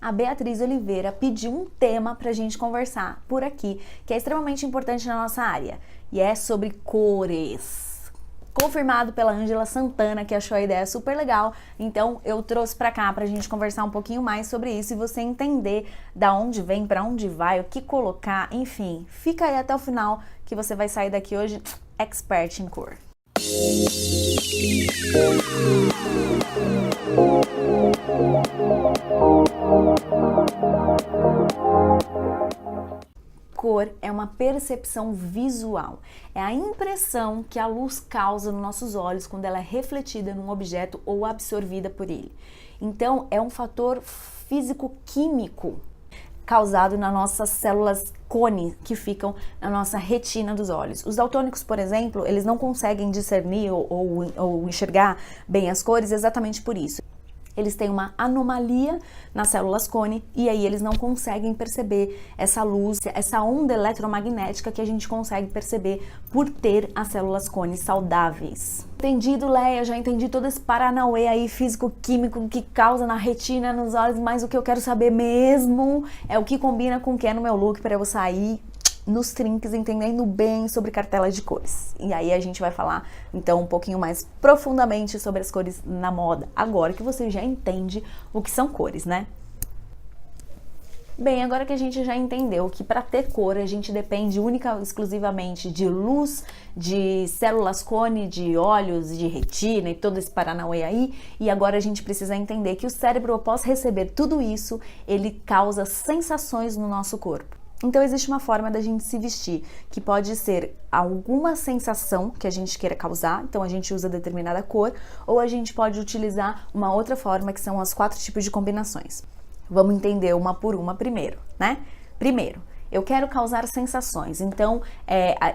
a Beatriz Oliveira pediu um tema pra gente conversar por aqui, que é extremamente importante na nossa área, e é sobre cores. Confirmado pela Ângela Santana, que achou a ideia super legal, então eu trouxe pra cá pra gente conversar um pouquinho mais sobre isso e você entender da onde vem, pra onde vai, o que colocar, enfim. Fica aí até o final que você vai sair daqui hoje expert em cor. Cor é uma percepção visual, é a impressão que a luz causa nos nossos olhos quando ela é refletida num objeto ou absorvida por ele. Então, é um fator físico-químico causado nas nossas células cone que ficam na nossa retina dos olhos. Os daltônicos, por exemplo, eles não conseguem discernir ou enxergar bem as cores exatamente por isso. Eles têm uma anomalia nas células cone e aí eles não conseguem perceber essa luz, essa onda eletromagnética que a gente consegue perceber por ter as células cone saudáveis. Entendido, Leia? Já entendi todo esse paranauê aí físico-químico que causa na retina, nos olhos, mas o que eu quero saber mesmo é o que combina com o que é no meu look para eu sair nos trinques, entendendo bem sobre cartelas de cores. E aí a gente vai falar, então, um pouquinho mais profundamente sobre as cores na moda, agora que você já entende o que são cores, né? Bem, agora que a gente já entendeu que para ter cor a gente depende única e exclusivamente de luz, de células cone, de olhos, de retina e todo esse paranauê aí, e agora a gente precisa entender que o cérebro, após receber tudo isso, ele causa sensações no nosso corpo. Então existe uma forma da gente se vestir, que pode ser alguma sensação que a gente queira causar, então a gente usa determinada cor, ou a gente pode utilizar uma outra forma, que são as 4 tipos de combinações. Vamos entender uma por uma primeiro, né? Primeiro, eu quero causar sensações, então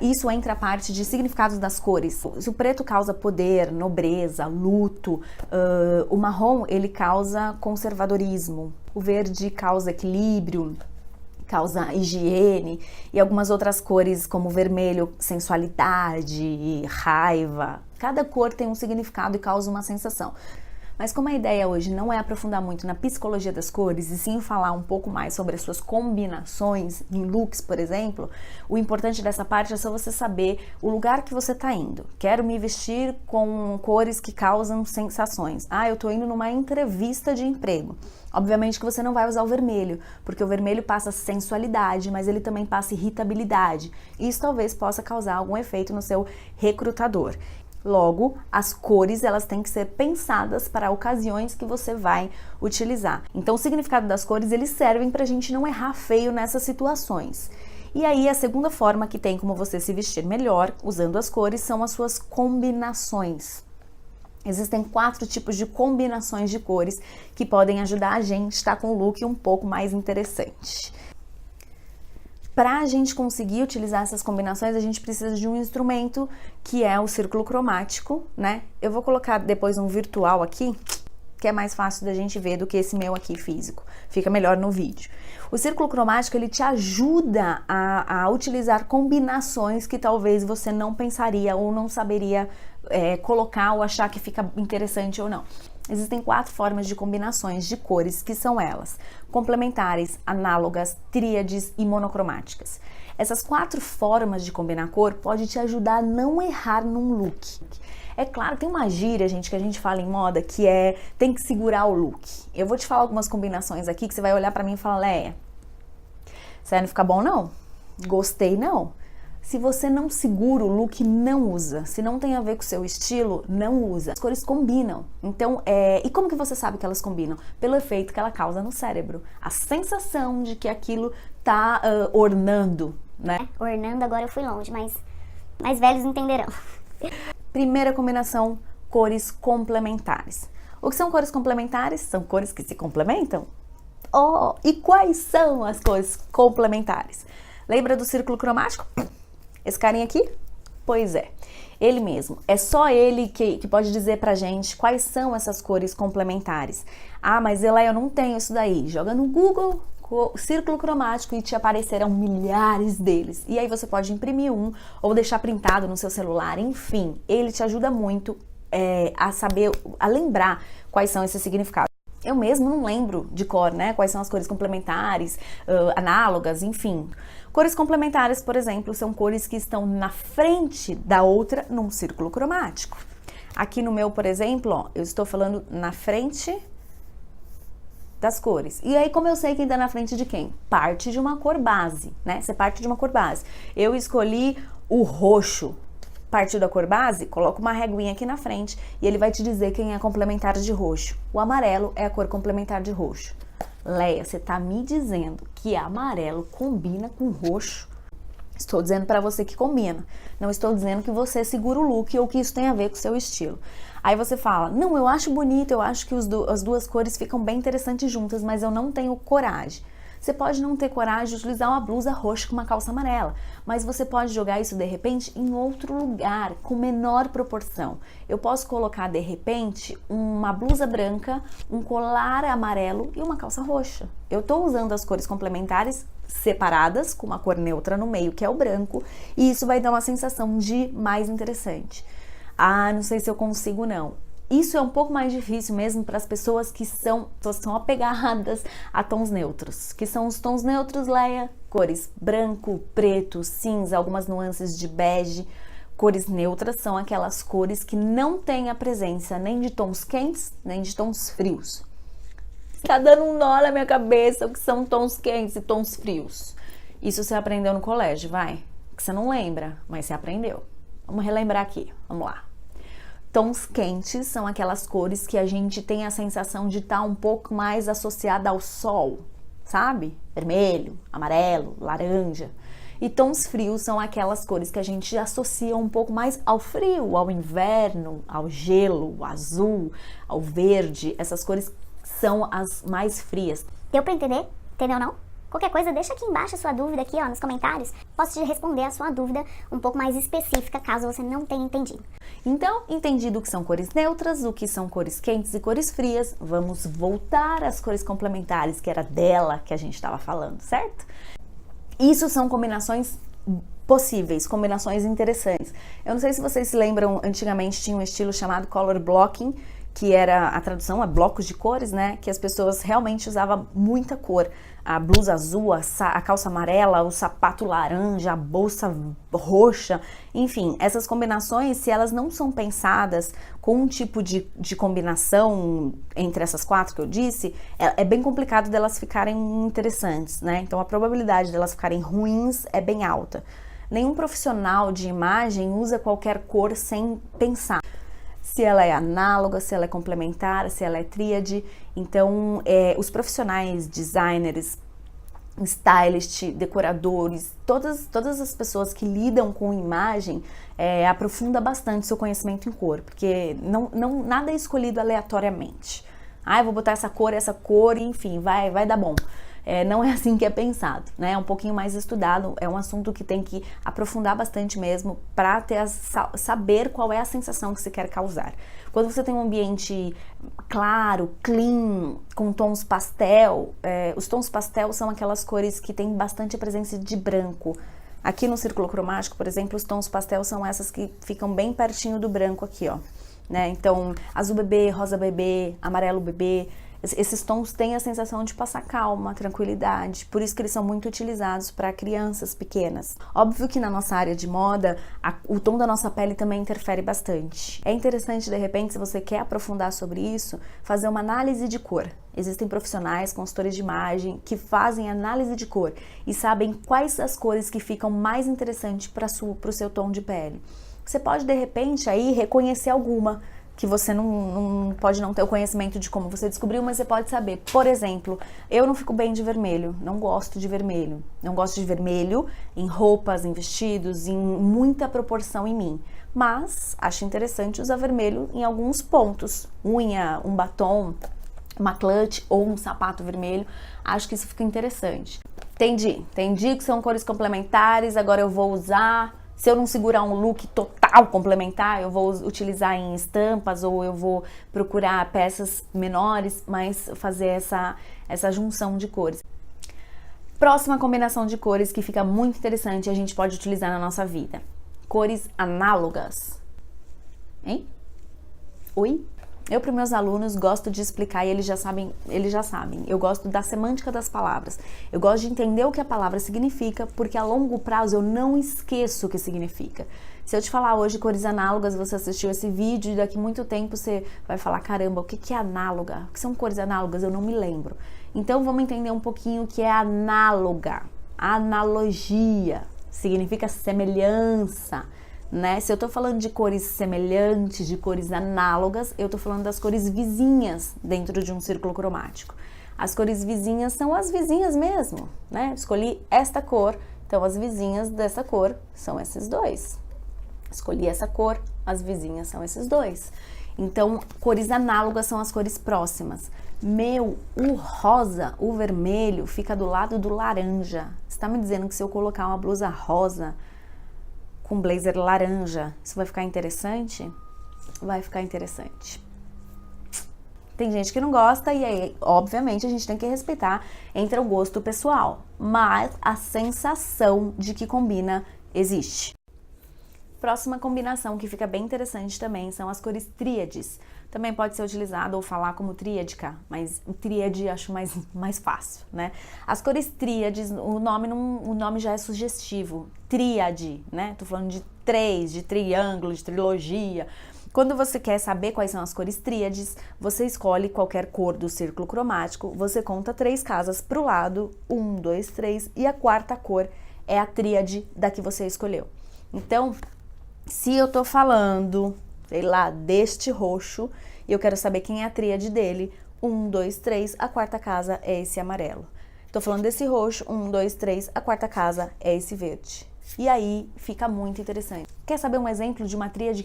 isso entra a parte de significados das cores. Se o preto causa poder, nobreza, luto, o marrom ele causa conservadorismo, o verde causa equilíbrio, causa higiene, e algumas outras cores como vermelho, sensualidade, raiva. Cada cor tem um significado e causa uma sensação. Mas como a ideia hoje não é aprofundar muito na psicologia das cores, e sim falar um pouco mais sobre as suas combinações em looks, por exemplo, o importante dessa parte é só você saber o lugar que você está indo. Quero me vestir com cores que causam sensações. Eu estou indo numa entrevista de emprego. Obviamente que você não vai usar o vermelho, porque o vermelho passa sensualidade, mas ele também passa irritabilidade. Isso talvez possa causar algum efeito no seu recrutador. Logo, as cores elas têm que ser pensadas para ocasiões que você vai utilizar. Então, o significado das cores eles servem para a gente não errar feio nessas situações. E aí, a segunda forma que tem como você se vestir melhor usando as cores são as suas combinações. Existem 4 tipos de combinações de cores que podem ajudar a gente a estar com um look um pouco mais interessante. Para a gente conseguir utilizar essas combinações, a gente precisa de um instrumento que é o círculo cromático, né? Eu vou colocar depois um virtual aqui, que é mais fácil da gente ver do que esse meu aqui físico. Fica melhor no vídeo. O círculo cromático, ele te ajuda a utilizar combinações que talvez você não pensaria ou não saberia colocar ou achar que fica interessante ou não. Existem 4 formas de combinações de cores, que são elas: complementares, análogas, tríades e monocromáticas. Essas 4 formas de combinar cor podem te ajudar a não errar num look. É claro, tem uma gíria, gente, que a gente fala em moda, que tem que segurar o look. Eu vou te falar algumas combinações aqui que você vai olhar pra mim e falar: Leia, isso aí não fica bom não? Gostei não? Se você não segura o look, não usa. Se não tem a ver com o seu estilo, não usa. As cores combinam. Então, e como que você sabe que elas combinam? Pelo efeito que ela causa no cérebro. A sensação de que aquilo tá ornando, né? Ornando, agora eu fui longe, mas mais velhos entenderão. Primeira combinação, cores complementares. O que são cores complementares? São cores que se complementam. E quais são as cores complementares? Lembra do círculo cromático? Esse carinha aqui? Pois é, ele mesmo. É só ele que pode dizer pra gente quais são essas cores complementares. Mas Ela, eu não tenho isso daí. Joga no Google círculo cromático e te aparecerão milhares deles. E aí você pode imprimir um ou deixar printado no seu celular. Enfim, ele te ajuda muito a saber, a lembrar quais são esses significados. Eu mesmo não lembro de cor, né? Quais são as cores complementares, análogas, enfim. Cores complementares, por exemplo, são cores que estão na frente da outra num círculo cromático. Aqui no meu, por exemplo, ó, eu estou falando na frente das cores. E aí, como eu sei quem tá na frente de quem? Parte de uma cor base, né? Você parte de uma cor base. Eu escolhi o roxo. Partiu da cor base, coloca uma reguinha aqui na frente e ele vai te dizer quem é complementar de roxo. O amarelo é a cor complementar de roxo. Leia, você tá me dizendo que amarelo combina com roxo? Estou dizendo para você que combina. Não estou dizendo que você segura o look ou que isso tem a ver com o seu estilo. Aí você fala, não, eu acho bonito, eu acho que as duas cores ficam bem interessantes juntas, mas eu não tenho coragem. Você pode não ter coragem de utilizar uma blusa roxa com uma calça amarela, mas você pode jogar isso de repente em outro lugar, com menor proporção. Eu posso colocar de repente uma blusa branca, um colar amarelo e uma calça roxa. Eu estou usando as cores complementares separadas, com uma cor neutra no meio, que é o branco, e isso vai dar uma sensação de mais interessante. Ah, não sei se eu consigo não. Isso é um pouco mais difícil mesmo para as pessoas que são apegadas a tons neutros. Que são os tons neutros, Leia? Cores branco, preto, cinza, algumas nuances de bege. Cores neutras são aquelas cores que não têm a presença nem de tons quentes, nem de tons frios. Tá dando um nó na minha cabeça o que são tons quentes e tons frios. Isso você aprendeu no colégio, vai? Que você não lembra, mas você aprendeu. Vamos relembrar aqui, vamos lá. Tons quentes são aquelas cores que a gente tem a sensação de estar um pouco mais associada ao sol, sabe? Vermelho, amarelo, laranja. E tons frios são aquelas cores que a gente associa um pouco mais ao frio, ao inverno, ao gelo, ao azul, ao verde. Essas cores são as mais frias. Deu pra entender? Entendeu não? Qualquer coisa, deixa aqui embaixo a sua dúvida aqui, ó, nos comentários. Posso te responder a sua dúvida um pouco mais específica, caso você não tenha entendido. Então, entendido o que são cores neutras, o que são cores quentes e cores frias, vamos voltar às cores complementares, que era dela que a gente estava falando, certo? Isso são combinações possíveis, combinações interessantes. Eu não sei se vocês se lembram, antigamente tinha um estilo chamado color blocking, que era a tradução a blocos de cores, né? Que as pessoas realmente usavam muita cor. A blusa azul, a calça amarela, o sapato laranja, a bolsa roxa, enfim, essas combinações, se elas não são pensadas com um tipo de combinação entre essas quatro que eu disse, é bem complicado delas ficarem interessantes, né? Então a probabilidade delas ficarem ruins é bem alta. Nenhum profissional de imagem usa qualquer cor sem pensar. Se ela é análoga, se ela é complementar, se ela é tríade. Então, os profissionais, designers, stylists, decoradores, todas as pessoas que lidam com imagem, aprofunda bastante seu conhecimento em cor, porque nada é escolhido aleatoriamente. Ah, eu vou botar essa cor, enfim, vai dar bom. Não é assim que é pensado, né? É um pouquinho mais estudado, é um assunto que tem que aprofundar bastante mesmo para saber qual é a sensação que você quer causar. Quando você tem um ambiente claro, clean, com tons pastel, os tons pastel são aquelas cores que têm bastante presença de branco. Aqui no círculo cromático, por exemplo, os tons pastel são essas que ficam bem pertinho do branco aqui, ó. Né? Então, azul bebê, rosa bebê, amarelo bebê, esses tons têm a sensação de passar calma, tranquilidade, por isso que eles são muito utilizados para crianças pequenas. Óbvio que na nossa área de moda, o tom da nossa pele também interfere bastante. É interessante, de repente, se você quer aprofundar sobre isso, fazer uma análise de cor. Existem profissionais, consultores de imagem, que fazem análise de cor e sabem quais as cores que ficam mais interessantes para o seu tom de pele. Você pode, de repente, aí reconhecer alguma que você não pode não ter o conhecimento de como você descobriu, mas você pode saber. Por exemplo, eu não fico bem de vermelho, não gosto de vermelho. Não gosto de vermelho em roupas, em vestidos, em muita proporção em mim. Mas acho interessante usar vermelho em alguns pontos. Unha, um batom, uma clutch ou um sapato vermelho. Acho que isso fica interessante. Entendi que são cores complementares, agora eu vou usar. Se eu não segurar um look total complementar, eu vou utilizar em estampas ou eu vou procurar peças menores, mas fazer essa junção de cores. Próxima combinação de cores que fica muito interessante e a gente pode utilizar na nossa vida. Cores análogas. Hein? Oi? Eu, para meus alunos, gosto de explicar e eles já sabem. Eu gosto da semântica das palavras. Eu gosto de entender o que a palavra significa, porque a longo prazo eu não esqueço o que significa. Se eu te falar hoje cores análogas, você assistiu esse vídeo e daqui muito tempo você vai falar, caramba, o que é análoga? O que são cores análogas? Eu não me lembro. Então vamos entender um pouquinho o que é análoga. Analogia significa semelhança, né? Se eu tô falando de cores semelhantes, de cores análogas, eu tô falando das cores vizinhas dentro de um círculo cromático. As cores vizinhas são as vizinhas mesmo, né? Escolhi esta cor, então as vizinhas dessa cor são esses dois. Escolhi essa cor, as vizinhas são esses dois. Então, cores análogas são as cores próximas. O rosa, o vermelho, fica do lado do laranja. Você tá me dizendo que se eu colocar uma blusa rosa com blazer laranja, isso vai ficar interessante? Vai ficar interessante. Tem gente que não gosta e aí, obviamente, a gente tem que respeitar entre o gosto pessoal. Mas a sensação de que combina existe. Próxima combinação que fica bem interessante também são as cores tríades. Também pode ser utilizado ou falar como tríadica, mas tríade acho mais fácil, né? As cores tríades, o nome já é sugestivo. Tríade, né? Tô falando de três, de triângulo, de trilogia. Quando você quer saber quais são as cores tríades, você escolhe qualquer cor do círculo cromático, você conta 3 casas pro lado, 1, 2, 3, e a quarta cor é a tríade da que você escolheu. Então, se eu tô falando, sei lá, deste roxo, e eu quero saber quem é a tríade dele, 1, 2, 3, a quarta casa é esse amarelo. Tô falando desse roxo, 1, 2, 3, a quarta casa é esse verde. E aí fica muito interessante. Quer saber um exemplo de uma tríade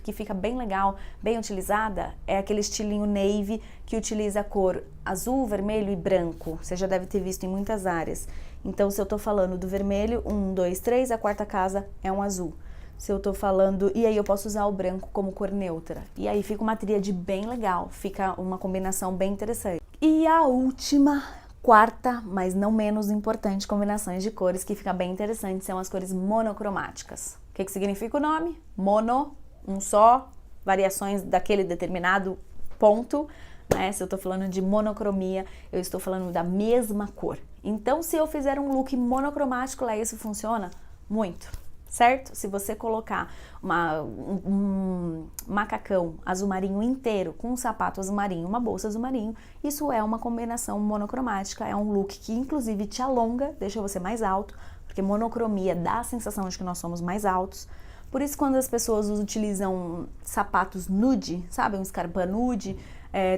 que fica bem legal, bem utilizada? É aquele estilinho navy que utiliza a cor azul, vermelho e branco. Você já deve ter visto em muitas áreas. Então, se eu tô falando do vermelho, 1, 2, 3, a quarta casa é um azul. Se eu tô falando... E aí eu posso usar o branco como cor neutra. E aí fica uma tríade bem legal, fica uma combinação bem interessante. E a última, quarta, mas não menos importante, combinações de cores que fica bem interessante são as cores monocromáticas. O que significa o nome? Mono, um só, variações daquele determinado ponto, né? Se eu tô falando de monocromia, eu estou falando da mesma cor. Então, se eu fizer um look monocromático, lá isso funciona muito, certo? Se você colocar um macacão azul marinho inteiro com um sapato azul marinho, uma bolsa azul marinho, isso é uma combinação monocromática, é um look que inclusive te alonga, deixa você mais alto, porque monocromia dá a sensação de que nós somos mais altos. Por isso, quando as pessoas utilizam sapatos nude, sabe, um Scarpa nude,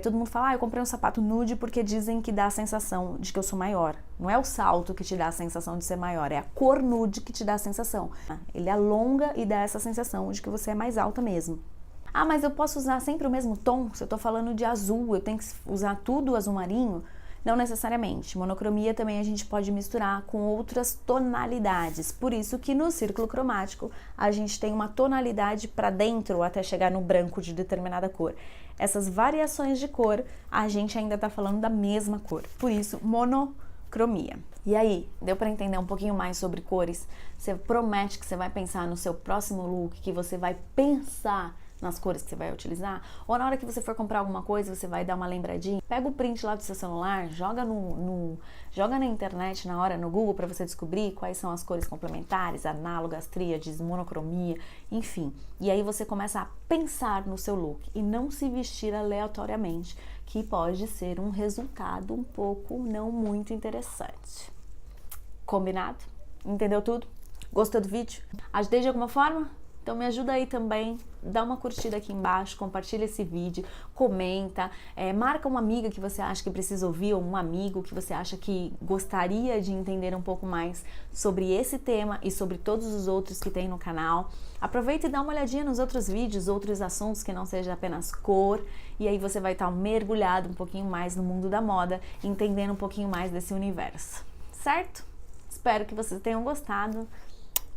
todo mundo fala, eu comprei um sapato nude porque dizem que dá a sensação de que eu sou maior. Não é o salto que te dá a sensação de ser maior, é a cor nude que te dá a sensação. Ele alonga e dá essa sensação de que você é mais alta mesmo. Ah, mas eu posso usar sempre o mesmo tom? Se eu tô falando de azul, eu tenho que usar tudo azul marinho? Não necessariamente. Monocromia também a gente pode misturar com outras tonalidades. Por isso que no círculo cromático a gente tem uma tonalidade para dentro até chegar no branco de determinada cor. Essas variações de cor, a gente ainda tá falando da mesma cor. Por isso, monocromia. E aí, deu para entender um pouquinho mais sobre cores? Você promete que você vai pensar no seu próximo look, que você vai pensar nas cores que você vai utilizar? Ou na hora que você for comprar alguma coisa, você vai dar uma lembradinha? Pega o print lá do seu celular, joga joga na internet na hora, no Google, para você descobrir quais são as cores complementares, análogas, tríades, monocromia, enfim. E aí você começa a pensar no seu look e não se vestir aleatoriamente, que pode ser um resultado um pouco não muito interessante. Combinado? Entendeu tudo? Gostou do vídeo? Ajudei de alguma forma? Então me ajuda aí também, dá uma curtida aqui embaixo, compartilha esse vídeo, comenta, marca uma amiga que você acha que precisa ouvir ou um amigo que você acha que gostaria de entender um pouco mais sobre esse tema e sobre todos os outros que tem no canal. Aproveita e dá uma olhadinha nos outros vídeos, outros assuntos que não seja apenas cor, e aí você vai estar mergulhado um pouquinho mais no mundo da moda, entendendo um pouquinho mais desse universo, certo? Espero que vocês tenham gostado.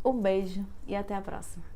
Um beijo e até a próxima.